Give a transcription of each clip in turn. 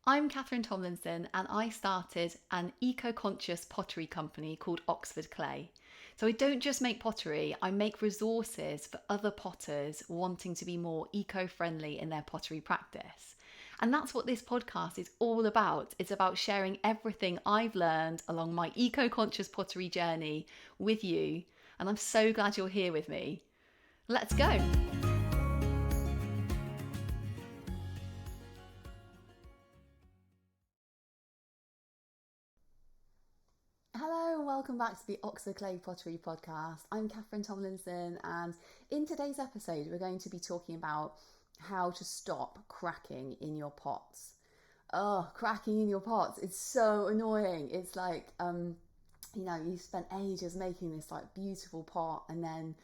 I'm Catherine Tomlinson and I started an eco-conscious pottery company called Oxford Clay. So I don't just make pottery, I make resources for other potters wanting to be more eco-friendly in their pottery practice. And that's what this podcast is all about. It's about sharing everything I've learned along my eco-conscious pottery journey with you. And I'm so glad you're here with me. Let's go. Hello and welcome back to the Oxford Clay Pottery Podcast. I'm Catherine Tomlinson, and in today's episode we're going to be talking about how to stop cracking in your pots. Oh, cracking in your pots, it's so annoying. It's like, you spent ages making this like beautiful pot and then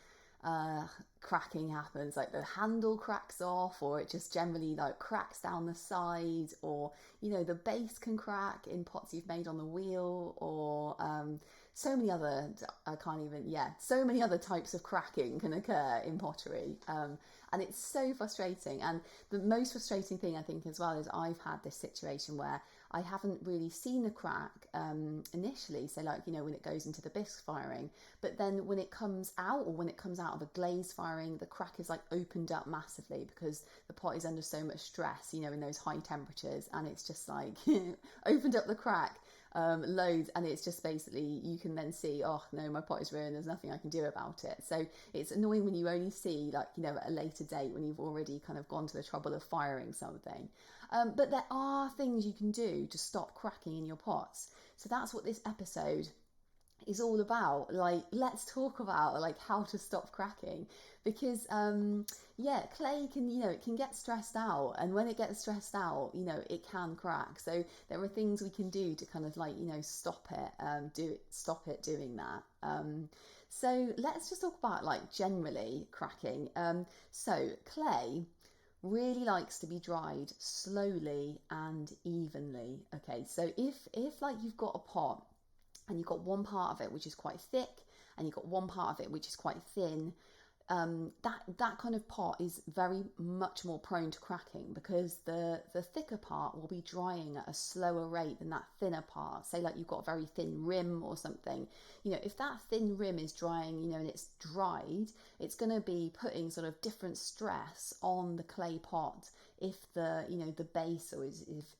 uh, cracking happens, like the handle cracks off, or it just generally like cracks down the side, or the base can crack in pots you've made on the wheel, or so many other I can't even yeah so many other types of cracking can occur in pottery, and it's so frustrating. And the most frustrating thing I think as well is I've had this situation where I haven't really seen the crack initially, so like when it goes into the bisque firing, but then when it comes out, or when it comes out of a glaze firing, the crack is like opened up massively because the pot is under so much stress, in those high temperatures, and it's just like opened up the crack loads, and it's just basically you can then see, oh no, my pot is ruined, there's nothing I can do about it. So it's annoying when you only see like at a later date, when you've already kind of gone to the trouble of firing something. But there are things you can do to stop cracking in your pots. So that's what this episode is all about. Like, let's talk about like how to stop cracking, because clay can it can get stressed out, and when it gets stressed out, it can crack. So there are things we can do to kind of like stop it doing that. So let's just talk about like generally cracking. So clay really likes to be dried slowly and evenly. Okay, so if like you've got a pot and you've got one part of it which is quite thick and you've got one part of it which is quite thin, that kind of pot is very much more prone to cracking, because the thicker part will be drying at a slower rate than that thinner part. Say like you've got a very thin rim or something, if that thin rim is drying, and it's dried, it's going to be putting sort of different stress on the clay pot if the base, or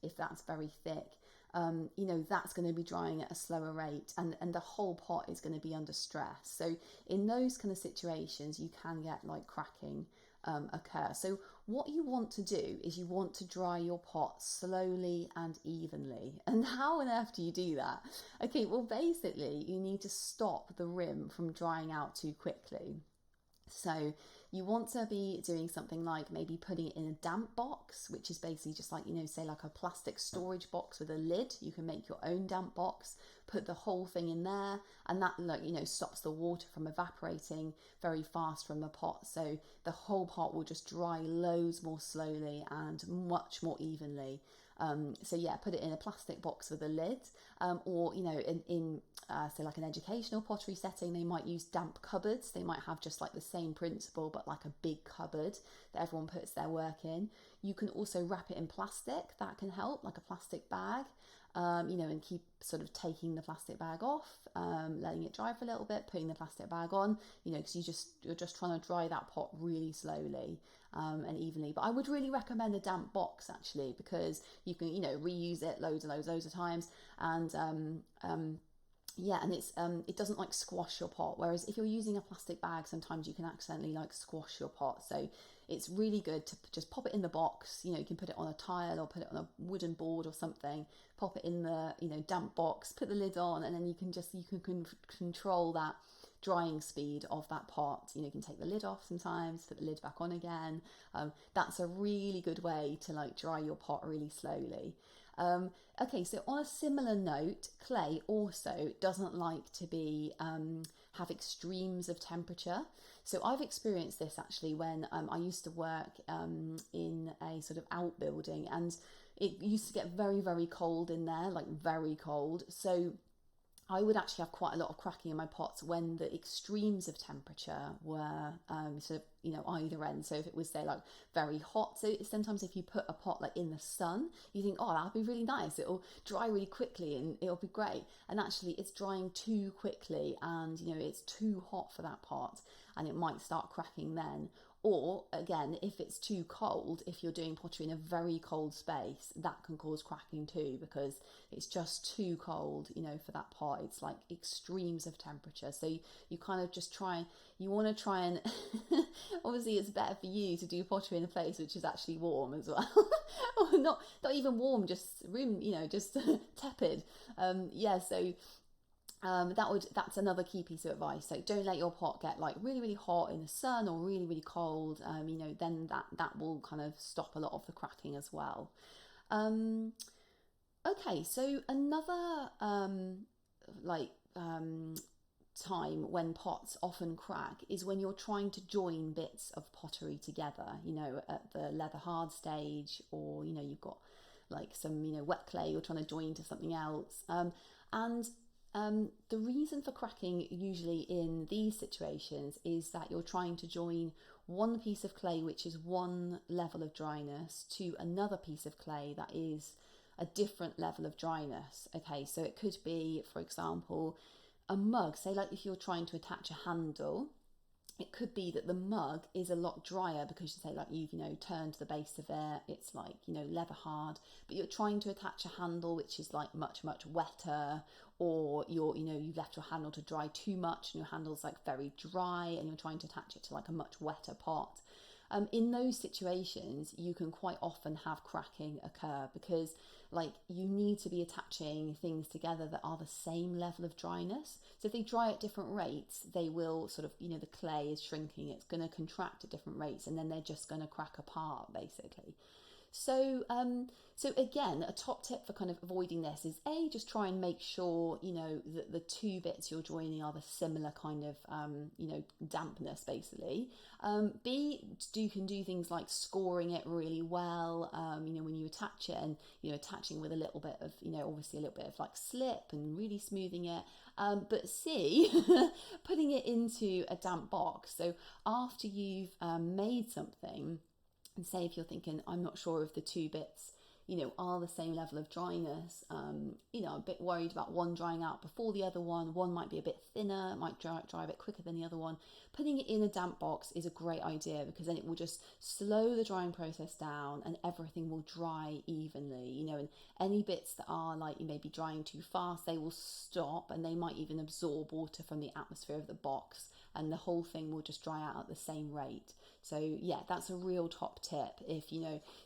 if that's very thick. That's going to be drying at a slower rate, and the whole pot is going to be under stress. So in those kind of situations, you can get like cracking occur. So what you want to do is you want to dry your pot slowly and evenly. And how on earth do you do that? Okay, well basically you need to stop the rim from drying out too quickly. So you want to be doing something like maybe putting it in a damp box, which is basically just like, say like a plastic storage box with a lid. You can make your own damp box, put the whole thing in there, and that stops the water from evaporating very fast from the pot. So the whole pot will just dry loads more slowly and much more evenly. So yeah, put it in a plastic box with a lid, or in so like an educational pottery setting, they might use damp cupboards. They might have just like the same principle, but like a big cupboard that everyone puts their work in. You can also wrap it in plastic. That can help, like a plastic bag. And keep sort of taking the plastic bag off, letting it dry for a little bit, putting the plastic bag on, because you're just trying to dry that pot really slowly and evenly. But I would really recommend a damp box actually, because you can reuse it loads and loads of times, and and it doesn't like squash your pot. Whereas if you're using a plastic bag, sometimes you can accidentally like squash your pot. So it's really good to just pop it in the box. You can put it on a tile or put it on a wooden board or something. Pop it in the damp box. Put the lid on, and then you can control that drying speed of that pot. You can take the lid off sometimes, put the lid back on again. That's a really good way to like dry your pot really slowly. Okay, so on a similar note, clay also doesn't like to be have extremes of temperature. So I've experienced this actually when I used to work in a sort of outbuilding, and it used to get very, very cold in there, like very cold. So I would actually have quite a lot of cracking in my pots when the extremes of temperature were sort of, either end. So if it was, say, like very hot, so sometimes if you put a pot like in the sun, you think, oh, that'd be really nice. It'll dry really quickly and it'll be great. And actually, it's drying too quickly, and it's too hot for that pot, and it might start cracking then. Or again, if it's too cold, if you're doing pottery in a very cold space, that can cause cracking too, because it's just too cold, for that pot. It's like extremes of temperature. So you kind of just you want to try and, obviously it's better for you to do pottery in a place which is actually warm as well. Or not even warm, just room, just tepid. So that's another key piece of advice. So don't let your pot get like really really hot in the sun or really really cold. Then that will kind of stop a lot of the cracking as well. Okay, so another like time when pots often crack is when you're trying to join bits of pottery together, at the leather hard stage, or you've got like some wet clay you're trying to join to something else. The reason for cracking usually in these situations is that you're trying to join one piece of clay which is one level of dryness to another piece of clay that is a different level of dryness. Okay, so it could be, for example, a mug. Say like if you're trying to attach a handle, it could be that the mug is a lot drier because you say like you've turned the base of it, it's like leather hard, but you're trying to attach a handle which is like much much wetter, or you've left your handle to dry too much and your handle's like very dry and you're trying to attach it to like a much wetter pot. In those situations, you can quite often have cracking occur because like you need to be attaching things together that are the same level of dryness. So if they dry at different rates, they will sort of, the clay is shrinking, it's going to contract at different rates, and then they're just going to crack apart basically. So again, a top tip for kind of avoiding this is just try and make sure that the two bits you're joining are the similar kind of dampness basically. B, you can do things like scoring it really well. When you attach it, and attaching with a little bit of obviously a little bit of like slip and really smoothing it. But C, putting it into a damp box. So after you've made something, and say if you're thinking, I'm not sure if the two bits, are the same level of dryness, I'm a bit worried about one drying out before the other one might be a bit thinner, it might dry a bit quicker than the other one. Putting it in a damp box is a great idea because then it will just slow the drying process down and everything will dry evenly, and any bits that are like maybe drying too fast, they will stop and they might even absorb water from the atmosphere of the box, and the whole thing will just dry out at the same rate. So yeah, that's a real top tip. If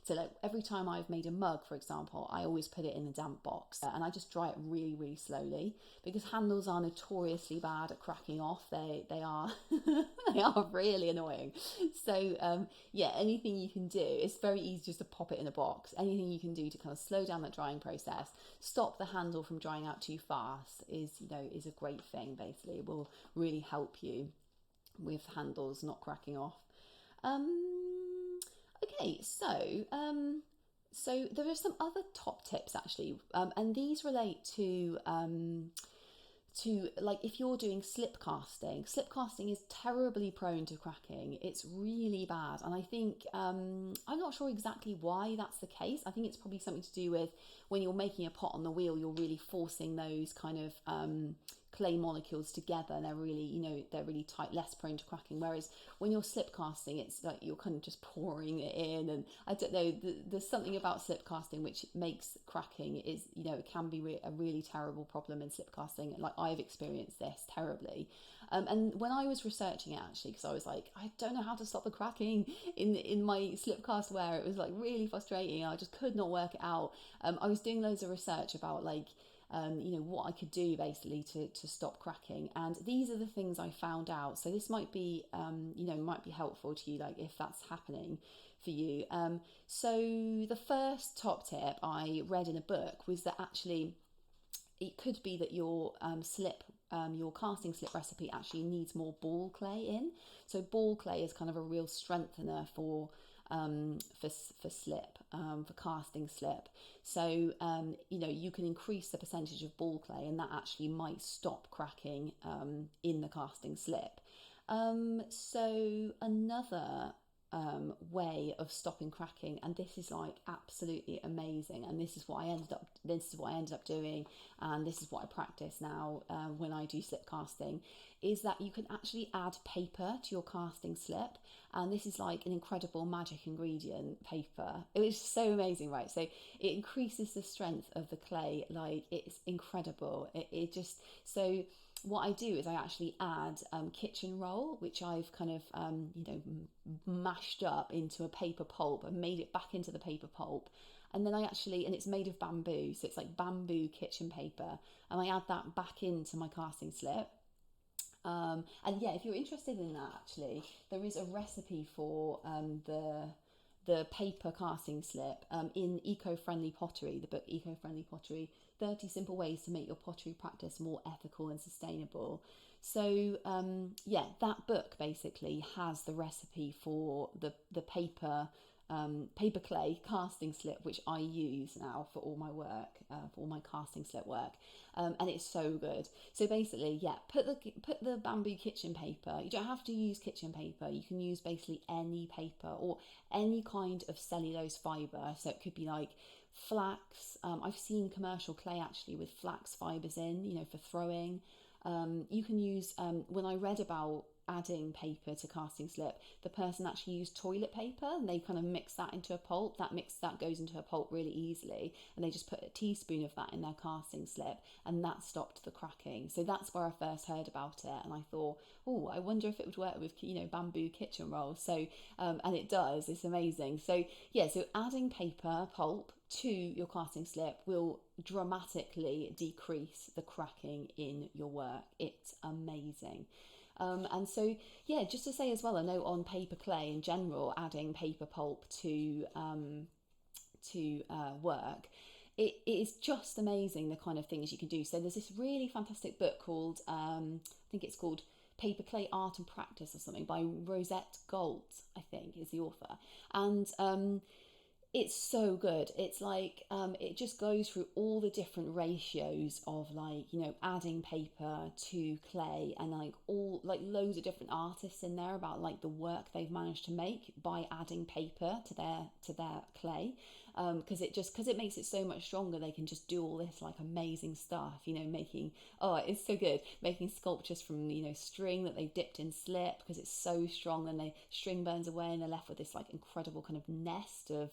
so like every time I've made a mug, for example, I always put it in a damp box, and I just dry it really really slowly because handles are notoriously bad at cracking off. They are they are really annoying. So yeah, anything you can do, it's very easy just to pop it in a box. Anything you can do to kind of slow down that drying process, stop the handle from drying out too fast is a great thing. Basically, it will really help you with handles not cracking off. Okay, so there are some other top tips actually, and these relate to like if you're doing slip casting. Slip casting is terribly prone to cracking. It's really bad, and I think I'm not sure exactly why that's the case. I think it's probably something to do with when you're making a pot on the wheel, you're really forcing those kind of clay molecules together, and they're really tight, less prone to cracking. Whereas when you're slip casting, it's like you're kind of just pouring it in, and I don't know, there's something about slip casting which makes cracking is it can be a really terrible problem in slip casting. Like I've experienced this terribly. And when I was researching it actually, because I was like, I don't know how to stop the cracking in my slip cast ware, it was like really frustrating. I just could not work it out. I was doing loads of research about like what I could do basically to stop cracking, and these are the things I found out. So this might be might be helpful to you, like if that's happening for you. So the first top tip I read in a book was that actually it could be that your your casting slip recipe actually needs more ball clay in. So ball clay is kind of a real strengthener for for slip, for casting slip. So you can increase the percentage of ball clay, and that actually might stop cracking in the casting slip. So another way of stopping cracking, and this is like absolutely amazing, and this is what I ended up doing, and this is what I practice now when I do slip casting, is that you can actually add paper to your casting slip. And this is like an incredible magic ingredient, paper. It was so amazing, right? So it increases the strength of the clay, like it's incredible. It just, so what I do is I actually add kitchen roll, which I've kind of mashed up into a paper pulp and made it back into the paper pulp. And then and it's made of bamboo, so it's like bamboo kitchen paper, and I add that back into my casting slip. And yeah, if you're interested in that, actually, there is a recipe for the paper casting slip in Eco-Friendly Pottery, the book Eco-Friendly Pottery, 30 Simple Ways to Make Your Pottery Practice More Ethical and Sustainable. So that book basically has the recipe for the paper clay casting slip, which I use now for all my work, for all my casting slip work, and it's so good. So basically, put the bamboo kitchen paper. You don't have to use kitchen paper. You can use basically any paper or any kind of cellulose fibre. So it could be like flax. I've seen commercial clay actually with flax fibres in, for throwing. You can use, when I read about adding paper to casting slip, the person actually used toilet paper, and they kind of mix that into a pulp. That goes into a pulp really easily, and they just put a teaspoon of that in their casting slip, and that stopped the cracking. So that's where I first heard about it, and I thought, oh, I wonder if it would work with bamboo kitchen rolls. So and it does. It's amazing. So so adding paper pulp to your casting slip will dramatically decrease the cracking in your work. It's amazing. And so, just to say as well, a note on paper clay in general, adding paper pulp to work, it is just amazing the kind of things you can do. So there's this really fantastic book called, I think it's called Paper Clay Art and Practice or something, by Rosette Gold, I think is the author. And it's so good. It's like it just goes through all the different ratios of adding paper to clay, and loads of different artists in there about the work they've managed to make by adding paper to their clay, because it makes it so much stronger. They can just do all this amazing stuff, making, it's so good, making sculptures from string that they've dipped in slip because it's so strong. Then the string burns away and they're left with this incredible kind of nest of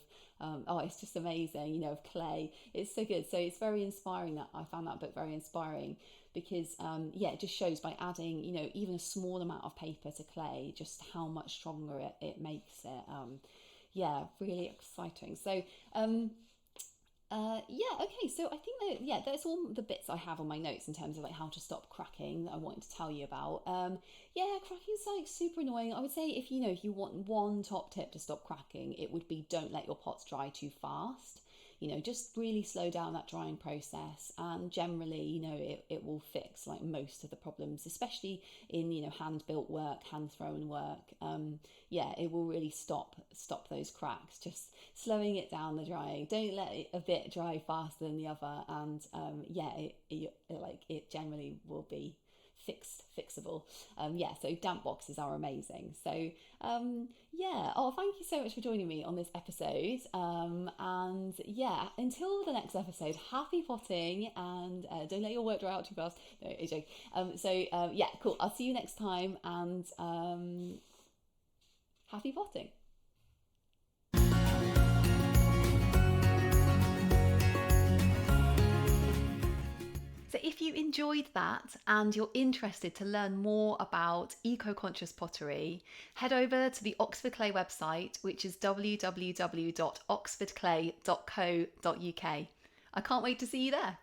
it's just amazing, of clay. It's so good. So it's very inspiring. That I found that book very inspiring because it just shows by adding even a small amount of paper to clay just how much stronger it makes it. Really exciting. So okay, so I think that that's all the bits I have on my notes in terms of how to stop cracking that I wanted to tell you about. Cracking's super annoying. I would say if you want one top tip to stop cracking, it would be don't let your pots dry too fast. Just really slow down that drying process, and generally, it will fix most of the problems, especially in hand-built work, hand-thrown work. It will really stop those cracks. Just slowing it down, the drying. Don't let a bit dry faster than the other, and it generally will be fixable. So damp boxes are amazing. So thank you so much for joining me on this episode, and until the next episode, happy potting, and don't let your work dry out too fast. No, it's a joke. Cool, I'll see you next time, and happy potting. So if you enjoyed that and you're interested to learn more about eco-conscious pottery, head over to the Oxford Clay website, which is www.oxfordclay.co.uk. I can't wait to see you there.